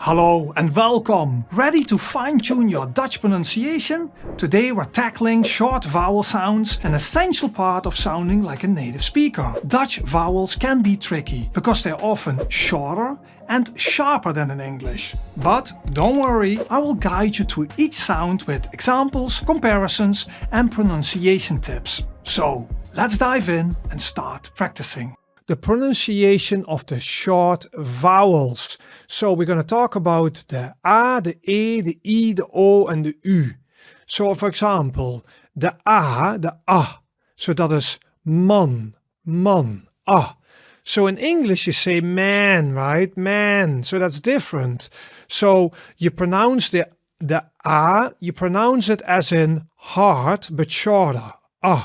Hello and welcome! Ready to fine-tune your Dutch pronunciation? Today we're tackling short vowel sounds, an essential part of sounding like a native speaker. Dutch vowels can be tricky because they're often shorter and sharper than in English. But don't worry, I will guide you through each sound with examples, comparisons and pronunciation tips. So let's dive in and start practicing. The pronunciation of the short vowels. So we're going to talk about the A, the E, the I, the O and the U. So for example, the A, the A. So that is man, man, A. So in English you say man, right? Man. So that's different. So you pronounce the A, you pronounce it as in hard but shorter. A,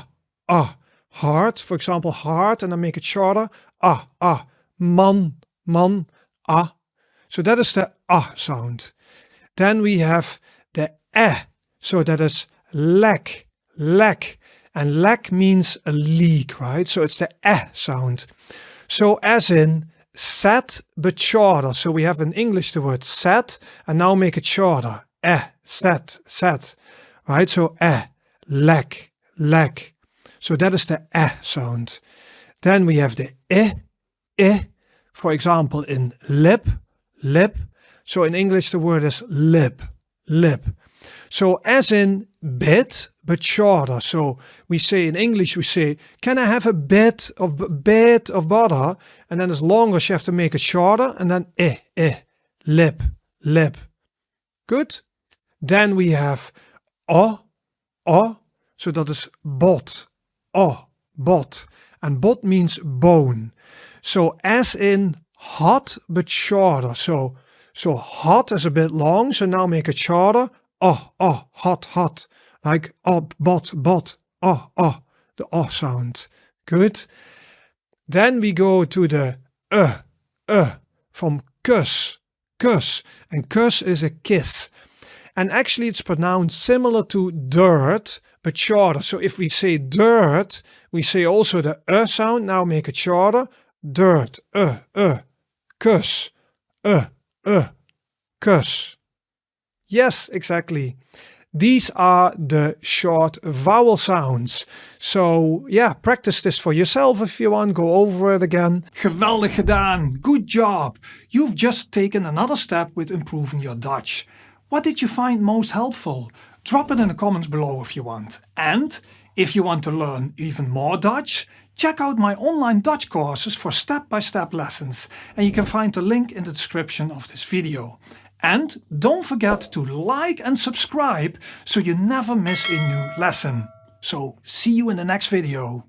A. Hard, for example, hard, and then make it shorter. Man, man, So that is the sound. Then we have the so that is leg, leg. And leg means a leak, right? So it's the sound. So as in set, but shorter. So we have in English the word set, and now make it shorter. Set, set. Right? So leg, leg. So that is the sound. Then we have the I, for example in lip, lip. So in English the word is lip, lip. So as in bit, but shorter. So we say in English, we say, can I have a bit of butter? And then it's longer, so you have to make it shorter. And then lip, lip. Good. Then we have o. So that is bot. Bot. And bot means bone. So as in hot but shorter. So hot is a bit long, so now make it shorter. Hot, hot. Like bot, the sound. Good. Then we go to the from kus. And kus is a kiss. And actually it's pronounced similar to dirt, but shorter. So if we say dirt, we say also the sound. Now make it shorter. Dirt, kus, kus. Yes, exactly. These are the short vowel sounds. So yeah, practice this for yourself if you want. Go over it again. Geweldig gedaan. Good job. You've just taken another step with improving your Dutch. What did you find most helpful? Drop it in the comments below if you want. And if you want to learn even more Dutch, check out my online Dutch courses for step-by-step lessons. And you can find the link in the description of this video. And don't forget to like and subscribe so you never miss a new lesson. So see you in the next video.